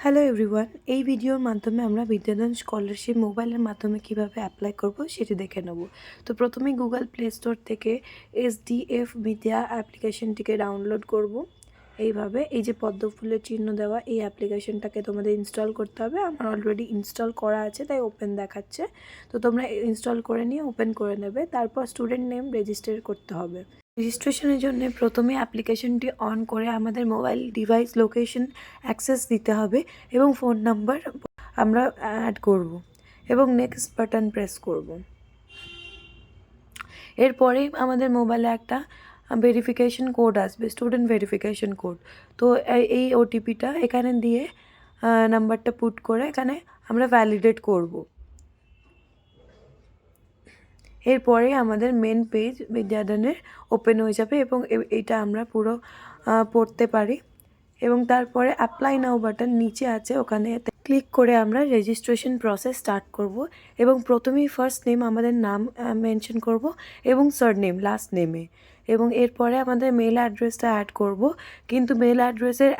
Hello everyone, এই ভিডিওর মাধ্যমে আমরা বিদ্যাদান স্কলারশিপ মোবাইলের মাধ্যমে কিভাবে অ্যাপ্লাই করব সেটি দেখে নেব। তো প্রথমে গুগল প্লে স্টোর থেকে এসডিএফ বিদ্যা অ্যাপ্লিকেশনটিকে ডাউনলোড করব। এইভাবে এই যে পদ্ম ফুলের চিহ্ন দেওয়া এই অ্যাপ্লিকেশনটাকে তোমাদের ইনস্টল করতে হবে। আমার অলরেডি ইনস্টল করা আছে তাই ওপেন দেখাচ্ছে। তো তোমরা ইনস্টল করে নিয়ে ওপেন করে নেবে। তারপর স্টুডেন্ট নেম রেজিস্টার করতে হবে। রেজিস্ট্রেশনের জন্য প্রথমে অ্যাপ্লিকেশনটি অন করে আমাদের মোবাইল ডিভাইস লোকেশন অ্যাক্সেস দিতে হবে এবং ফোন নাম্বার আমরা অ্যাড করব এবং নেক্সট বাটন প্রেস করব। এরপরেই আমাদের মোবাইলে একটা ভেরিফিকেশন কোড আসবে, স্টুডেন্ট ভেরিফিকেশন কোড। তো এই ওটিপিটা এখানে দিয়ে নাম্বারটা পুট করে এখানে আমরা ভ্যালিডেট করব। এরপরে আমাদের মেন পেজ বিদ্যাদানের ওপেন হয়ে যাবে এবং এটা আমরা পুরো পড়তে পারি। এবং তারপরে অ্যাপ্লাই নাও বাটন নিচে আছে, ওখানে ক্লিক করে আমরা রেজিস্ট্রেশন প্রসেস স্টার্ট করব। এবং প্রথমেই ফার্স্ট নেম আমাদের নাম মেনশন করব এবং সারনেম লাস্ট নেমে, এবং এরপরে আমাদের মেল অ্যাড্রেসটা অ্যাড করব। কিন্তু মেল অ্যাড্রেসের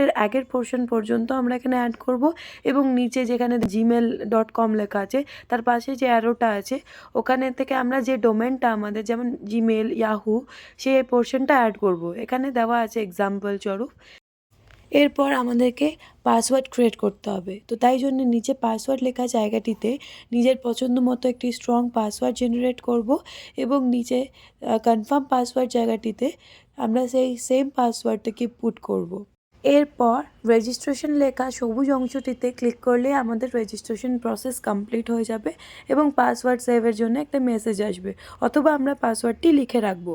@এর আগের পোর্শন পর্যন্ত আমরা এখানে অ্যাড করব এবং নিচে যেখানে gmail.com লেখা আছে তার পাশে যে অ্যারোটা আছে ওখানে থেকে আমরা যে ডোমেনটা আমাদের যেমন জিমেল, ইয়াহু, সেই পোর্শনটা অ্যাড করব। এখানে দেওয়া আছে এক্সাম্পল স্বরূপ। এরপর আমাদেরকে পাসওয়ার্ড ক্রিয়েট করতে হবে। তো তাই জন্য নিচে পাসওয়ার্ড লেখা জায়গাটিতে নিজের পছন্দ মতো একটি স্ট্রং পাসওয়ার্ড জেনারেট করব এবং নিচে কনফার্ম পাসওয়ার্ড জায়গাটিতে আমরা সেই সেম পাসওয়ার্ডটাকে পুট করব। এরপর রেজিস্ট্রেশন লেখা সবুজ অংশটিতে ক্লিক করলে আমাদের রেজিস্ট্রেশন প্রসেস কমপ্লিট হয়ে যাবে এবং পাসওয়ার্ড সেভের জন্য একটা মেসেজ আসবে, অথবা আমরা পাসওয়ার্ডটি লিখে রাখবো।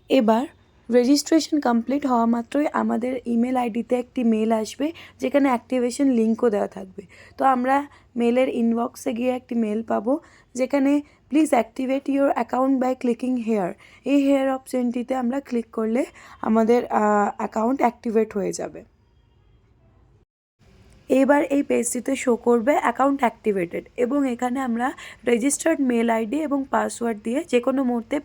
এবার রেজিস্ট্রেশন কমপ্লিট হওয়া মাত্রই আমাদের ইমেল আইডিতে একটি মেল আসবে যেখানে অ্যাক্টিভেশন লিঙ্কও দেওয়া থাকবে। তো আমরা মেলের ইনবক্সে গিয়ে একটি মেল পাবো যেখানে please activate your account by clicking here, এই হেয়ার অপশনটিতে আমরা ক্লিক করলে আমাদের অ্যাকাউন্ট অ্যাক্টিভেট হয়ে যাবে। এবার এই পেজটিতে শো করবে অ্যাকাউন্ট অ্যাক্টিভেটেড এবং এখানে আমরা রেজিস্টার্ড মেল আইডি এবং পাসওয়ার্ড দিয়ে যে কোনো মুহূর্তে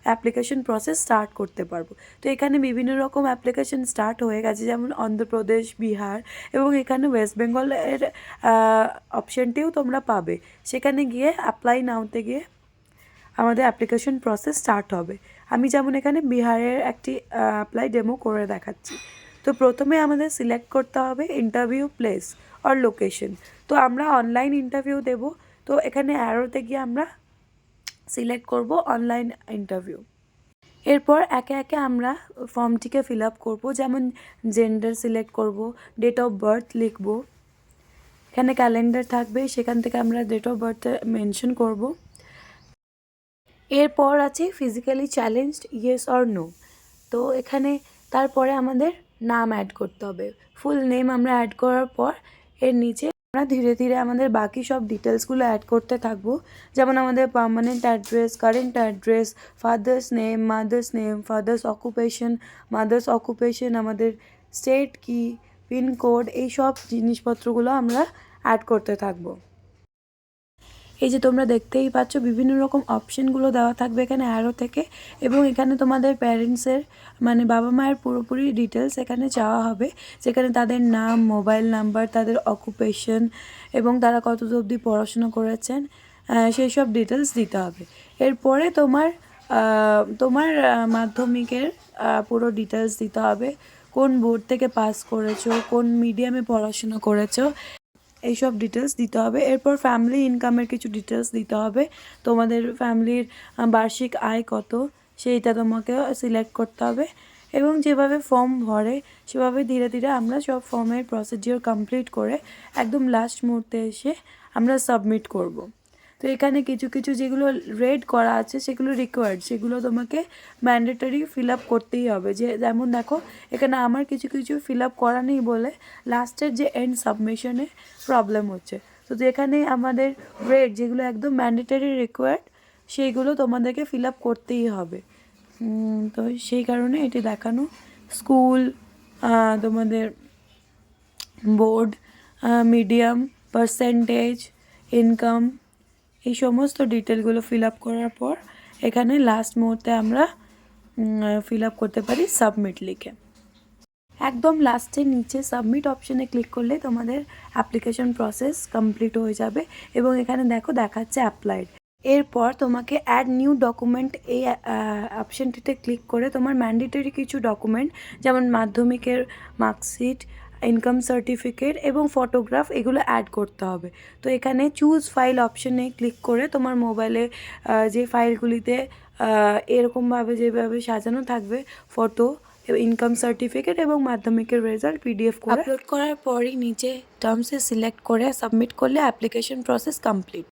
অ্যাপ্লিকেশন প্রসেস স্টার্ট করতে পারবো। তো এখানে বিভিন্ন রকম অ্যাপ্লিকেশন স্টার্ট হয়ে গেছে, যেমন অন্ধ্রপ্রদেশ, বিহার এবং এখানে ওয়েস্ট বেঙ্গলের অপশানটিও তোমরা পাবে। সেখানে গিয়ে অ্যাপ্লাই নাওতে গিয়ে আমাদের অ্যাপ্লিকেশন প্রসেস স্টার্ট হবে। আমি যেমন এখানে বিহারের একটি অ্যাপ্লাই ডেমো করে দেখাচ্ছি। তো প্রথমে আমাদের সিলেক্ট করতে হবে ইন্টারভিউ প্লেস অর লোকেশন। তো আমরা অনলাইন ইন্টারভিউ দেব, তো এখানে অ্যারোতে গিয়ে আমরা সিলেক্ট করব অনলাইন ইন্টারভিউ। এরপর একে একে আমরা ফর্মটিকে ফিল আপ করবো, যেমন জেন্ডার সিলেক্ট করব, ডেট অফ বার্থ লিখব, এখানে ক্যালেন্ডার থাকবে সেখান থেকে আমরা ডেট অফ বার্থ মেনশন করব। এরপর আছে physically challenged, yes or no. তো এখানে তারপরে আমাদের নাম অ্যাড করতে হবে। ফুল নেম আমরা অ্যাড করার পর এর নিচে আমরা ধীরে ধীরে আমাদের বাকি সব ডিটেলসগুলো অ্যাড করতে থাকবো, যেমন আমাদের permanent address, current address, father's name, father's occupation, mother's occupation, আমাদের স্টেট কি, পিনকোড, এই সব জিনিসপত্রগুলো আমরা অ্যাড করতে থাকবো। এই যে তোমরা দেখতেই পাচ্ছ বিভিন্ন রকম অপশানগুলো দেওয়া থাকবে এখানে অ্যারো থেকে, এবং এখানে তোমাদের প্যারেন্টসের মানে বাবা মায়ের পুরোপুরি ডিটেলস এখানে চাওয়া হবে, যেখানে তাদের নাম, মোবাইল নাম্বার, তাদের অকুপেশন এবং তারা কত অবধি পড়াশোনা করেছেন সেই সব ডিটেলস দিতে হবে। এরপরে তোমার তোমার মাধ্যমিকের পুরো ডিটেলস দিতে হবে, কোন বোর্ড থেকে পাস করেছো, কোন মিডিয়ামে পড়াশোনা করেছো, এইসব ডিটেলস দিতে হবে। এরপর ফ্যামিলি ইনকামের কিছু ডিটেলস দিতে হবে, তোমাদের ফ্যামিলির বার্ষিক আয় কত সেইটা তোমাকে সিলেক্ট করতে হবে। এবং যেভাবে ফর্ম ভরে সেভাবে ধীরে ধীরে আমরা সব ফর্মের প্রসিডিওর কমপ্লিট করে একদম লাস্ট মুহূর্তে এসে আমরা সাবমিট করব। তো এখানে কিছু কিছু যেগুলো রেড করা আছে সেগুলো রিকোয়ার্ড, সেগুলো তোমাকে ম্যান্ডেটরি ফিল আপ করতেই হবে। যেমন দেখো এখানে আমার কিছু কিছু ফিল আপ করা নেই বলে লাস্টের যে এন্ড সাবমিশনে প্রবলেম হচ্ছে। তো যেখানে আমাদের রেড যেগুলো একদম ম্যান্ডেটরি রিকোয়ার্ড সেইগুলো তোমাদেরকে ফিল আপ করতেই হবে। তো সেই কারণে এটি দেখানো। স্কুল, তোমাদের বোর্ড, মিডিয়াম, পার্সেন্টেজ, ইনকাম, এই সমস্ত ডিটেলগুলো ফিল আপ করার পর এখানে লাস্ট মুহূর্তে আমরা ফিল আপ করতে পারি সাবমিট লিখে। একদম লাস্টে নিচে সাবমিট অপশনে ক্লিক করলে তোমাদের অ্যাপ্লিকেশন প্রসেস কমপ্লিট হয়ে যাবে এবং এখানে দেখো দেখাচ্ছে অ্যাপ্লাইড। এরপর তোমাকে অ্যাড নিউ ডকুমেন্ট এই অপশনটিতে ক্লিক করে তোমার ম্যান্ডেটরি কিছু ডকুমেন্ট যেমন মাধ্যমিকের মার্কশিট, ইনকাম সার্টিফিকেট এবং ফটোগ্রাফ এগুলো অ্যাড করতে হবে। তো এখানে চুজ ফাইল অপশনে ক্লিক করে তোমার মোবাইলে যে ফাইলগুলিতে এরকমভাবে যেভাবে সাজানো থাকবে ফটো, ইনকাম সার্টিফিকেট এবং মাধ্যমিকের রেজাল্ট পিডিএফ করে আপলোড করার পরই নিচে টার্মসে সিলেক্ট করে সাবমিট করলে অ্যাপ্লিকেশন প্রসেস কমপ্লিট।